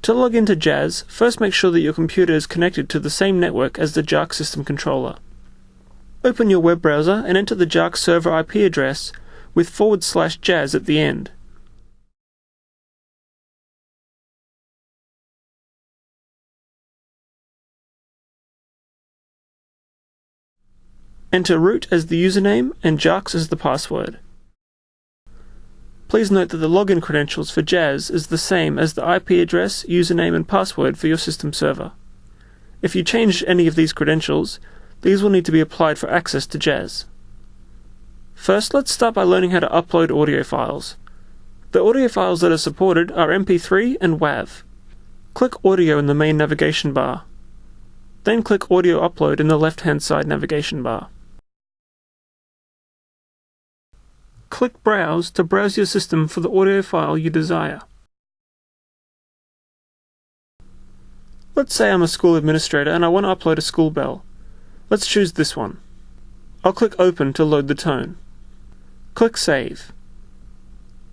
To log into Jazz, first make sure that your computer is connected to the same network as the Jacques system controller. Open your web browser and enter the Jacques server IP address with /jazz at the end. Enter root as the username and Jacques as the password. Please note that the login credentials for Jazz is the same as the IP address, username and password for your system server. If you change any of these credentials, these will need to be applied for access to Jazz. First, let's start by learning how to upload audio files. The audio files that are supported are MP3 and WAV. Click Audio in the main navigation bar. Then click Audio Upload in the left-hand side navigation bar. Click Browse to browse your system for the audio file you desire. Let's say I'm a school administrator and I want to upload a school bell. Let's choose this one. I'll click Open to load the tone. Click Save.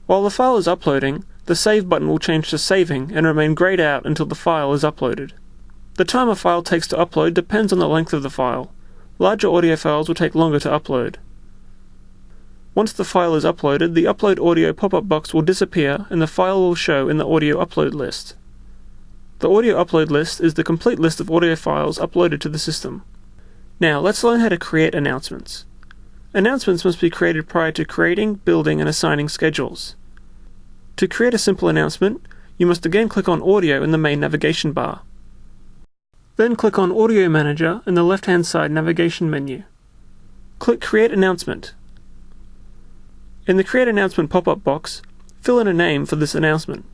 While the file is uploading, the Save button will change to Saving and remain grayed out until the file is uploaded. The time a file takes to upload depends on the length of the file. Larger audio files will take longer to upload. Once the file is uploaded, the Upload Audio pop-up box will disappear and the file will show in the Audio Upload list. The Audio Upload list is the complete list of audio files uploaded to the system. Now, let's learn how to create announcements. Announcements must be created prior to creating, building, and assigning schedules. To create a simple announcement, you must again click on Audio in the main navigation bar. Then click on Audio Manager in the left-hand side navigation menu. Click Create Announcement. In the Create Announcement pop-up box, fill in a name for this announcement.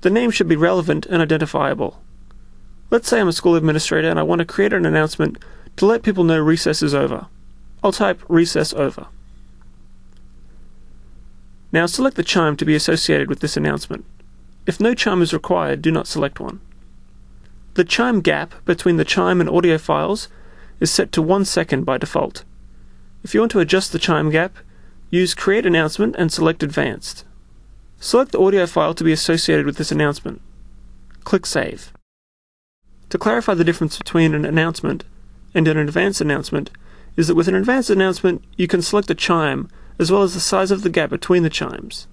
The name should be relevant and identifiable. Let's say I'm a school administrator and I want to create an announcement to let people know recess is over. I'll type recess over. Now select the chime to be associated with this announcement. If no chime is required, do not select one. The chime gap between the chime and audio files is set to 1 second by default. If you want to adjust the chime gap, use Create Announcement and select Advanced. Select the audio file to be associated with this announcement. Click Save. To clarify the difference between an announcement and an advanced announcement is that with an advanced announcement you can select a chime as well as the size of the gap between the chimes.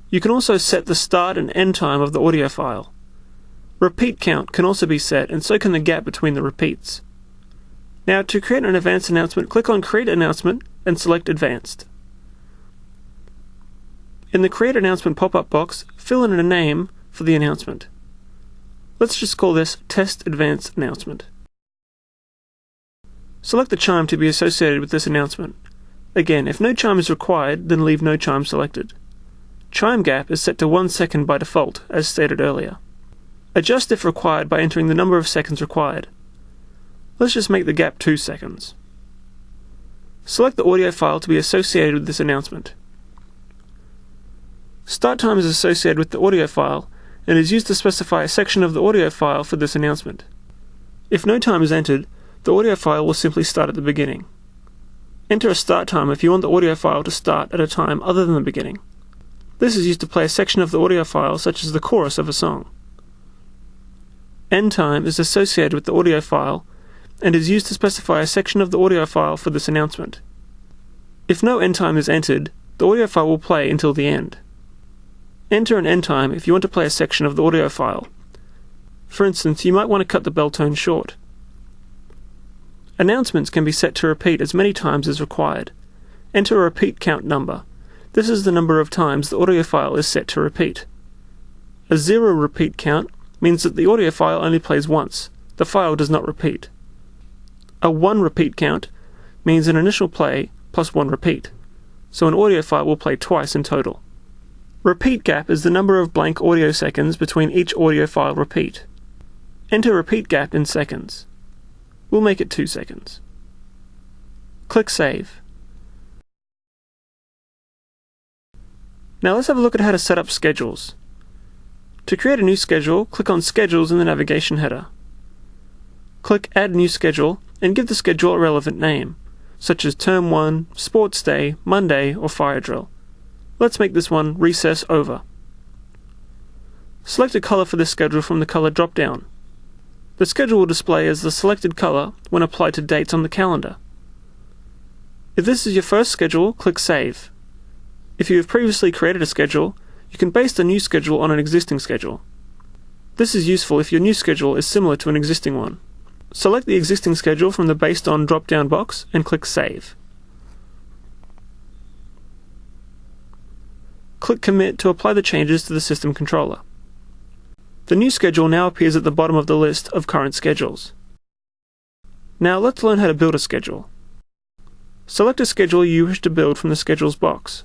You can also set the start and end time of the audio file. Repeat count can also be set, and so can the gap between the repeats. Now, to create an advanced announcement, click on Create Announcement and select Advanced. In the Create Announcement pop-up box, fill in a name for the announcement. Let's just call this Test Advanced Announcement. Select the chime to be associated with this announcement. Again, if no chime is required, then leave no chime selected. Chime gap is set to 1 second by default, as stated earlier. Adjust if required by entering the number of seconds required. Let's just make the gap 2 seconds. Select the audio file to be associated with this announcement. Start time is associated with the audio file and is used to specify a section of the audio file for this announcement. If no time is entered, the audio file will simply start at the beginning. Enter a start time if you want the audio file to start at a time other than the beginning. This is used to play a section of the audio file such as the chorus of a song. End time is associated with the audio file and is used to specify a section of the audio file for this announcement. If no end time is entered, the audio file will play until the end. Enter an end time if you want to play a section of the audio file. For instance, you might want to cut the bell tone short. Announcements can be set to repeat as many times as required. Enter a repeat count number. This is the number of times the audio file is set to repeat. A 0 repeat count means that the audio file only plays once. The file does not repeat. A 1 repeat count means an initial play plus 1 repeat, so an audio file will play twice in total. Repeat gap is the number of blank audio seconds between each audio file repeat. Enter repeat gap in seconds. We'll make it 2 seconds. Click Save. Now let's have a look at how to set up schedules. To create a new schedule, click on Schedules in the navigation header. Click Add New Schedule and give the schedule a relevant name, such as Term 1, Sports Day, Monday, or Fire Drill. Let's make this one Recess Over. Select a color for this schedule from the color drop-down. The schedule will display as the selected color when applied to dates on the calendar. If this is your first schedule, click Save. If you have previously created a schedule, you can base the new schedule on an existing schedule. This is useful if your new schedule is similar to an existing one. Select the existing schedule from the Based On drop-down box and click Save. Click Commit to apply the changes to the system controller. The new schedule now appears at the bottom of the list of current schedules. Now let's learn how to build a schedule. Select a schedule you wish to build from the Schedules box.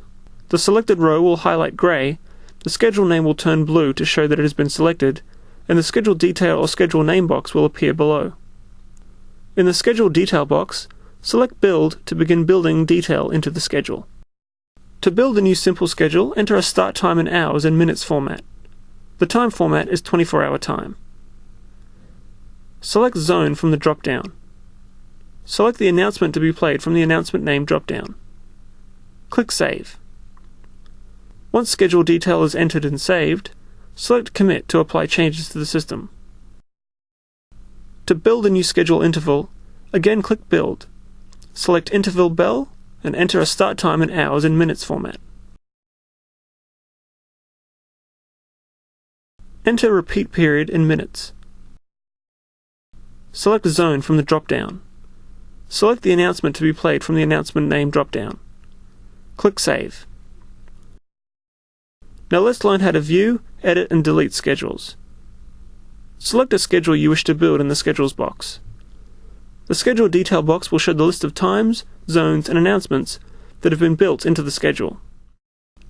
The selected row will highlight grey, the schedule name will turn blue to show that it has been selected, and the schedule detail or schedule name box will appear below. In the schedule detail box, select Build to begin building detail into the schedule. To build a new simple schedule, enter a start time in hours and minutes format. The time format is 24-hour time. Select Zone from the drop-down. Select the announcement to be played from the announcement name drop-down. Click Save. Once schedule detail is entered and saved, select Commit to apply changes to the system. To build a new schedule interval, again click Build. Select Interval Bell and enter a start time in hours and minutes format. Enter repeat period in minutes. Select Zone from the drop-down. Select the announcement to be played from the announcement name drop-down. Click Save. Now let's learn how to view, edit and delete schedules. Select a schedule you wish to build in the Schedules box. The Schedule Detail box will show the list of times, zones and announcements that have been built into the schedule.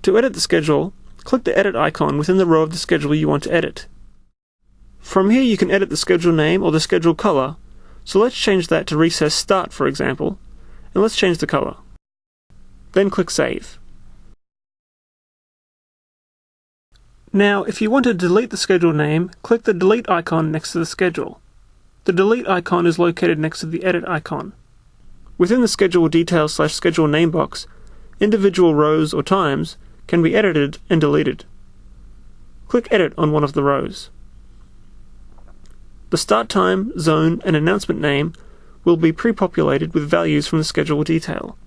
To edit the schedule, click the Edit icon within the row of the schedule you want to edit. From here you can edit the schedule name or the schedule color, so let's change that to Recess Start for example, and let's change the color. Then click Save. Now, if you want to delete the schedule name, click the Delete icon next to the schedule. The Delete icon is located next to the Edit icon. Within the Schedule Detail/Schedule Name box, individual rows or times can be edited and deleted. Click Edit on one of the rows. The start time, zone, and announcement name will be pre-populated with values from the schedule detail.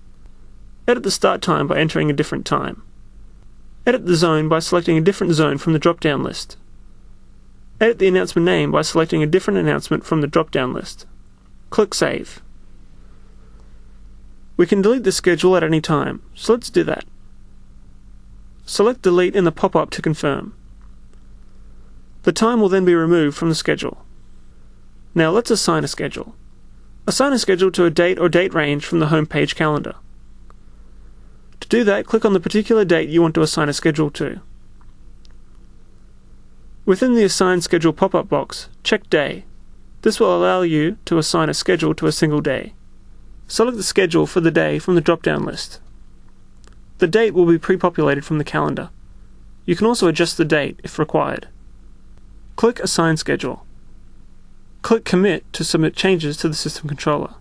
Edit the start time by entering a different time. Edit the zone by selecting a different zone from the drop-down list. Edit the announcement name by selecting a different announcement from the drop-down list. Click Save. We can delete the schedule at any time, so let's do that. Select Delete in the pop-up to confirm. The time will then be removed from the schedule. Now let's assign a schedule. Assign a schedule to a date or date range from the home page calendar. To do that, click on the particular date you want to assign a schedule to. Within the Assign Schedule pop-up box, check Day. This will allow you to assign a schedule to a single day. Select the schedule for the day from the drop-down list. The date will be pre-populated from the calendar. You can also adjust the date if required. Click Assign Schedule. Click Commit to submit changes to the system controller.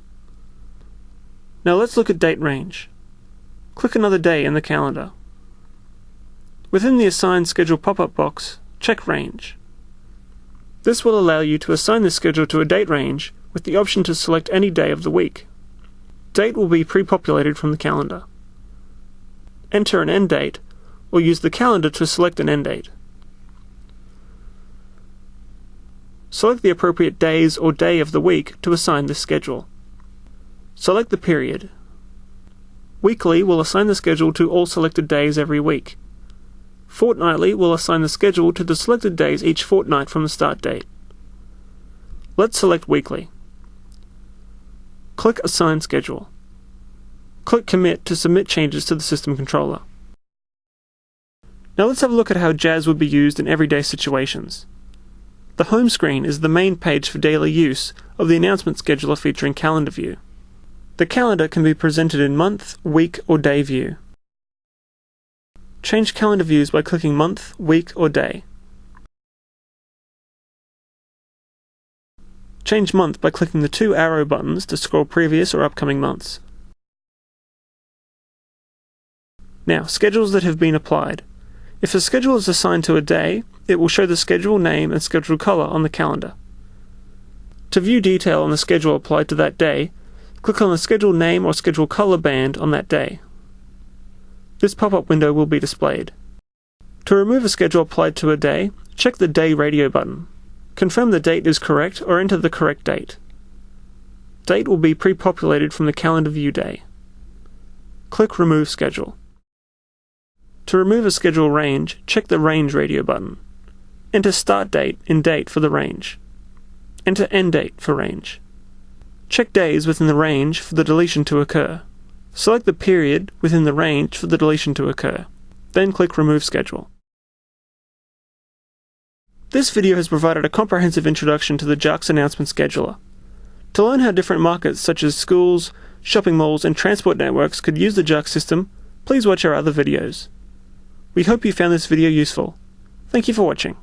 Now let's look at date range. Click another day in the calendar. Within the Assign Schedule pop-up box, check Range. This will allow you to assign the schedule to a date range with the option to select any day of the week. Date will be pre-populated from the calendar. Enter an end date, or use the calendar to select an end date. Select the appropriate days or day of the week to assign this schedule. Select the period. Weekly will assign the schedule to all selected days every week. Fortnightly will assign the schedule to the selected days each fortnight from the start date. Let's select Weekly. Click Assign Schedule. Click Commit to submit changes to the system controller. Now let's have a look at how Jazz would be used in everyday situations. The home screen is the main page for daily use of the announcement scheduler featuring Calendar View. The calendar can be presented in month, week, or day view. Change calendar views by clicking month, week, or day. Change month by clicking the two arrow buttons to scroll previous or upcoming months. Now, schedules that have been applied. If a schedule is assigned to a day, it will show the schedule name and schedule color on the calendar. To view detail on the schedule applied to that day, click on the schedule name or schedule color band on that day. This pop-up window will be displayed. To remove a schedule applied to a day, check the Day radio button. Confirm the date is correct or enter the correct date. Date will be pre-populated from the calendar view day. Click Remove Schedule. To remove a schedule range, check the Range radio button. Enter Start Date in Date for the range. Enter End Date for range. Check days within the range for the deletion to occur. Select the period within the range for the deletion to occur. Then click Remove Schedule. This video has provided a comprehensive introduction to the Jacques Announcement Scheduler. To learn how different markets such as schools, shopping malls, and transport networks could use the Jacques system, please watch our other videos. We hope you found this video useful. Thank you for watching.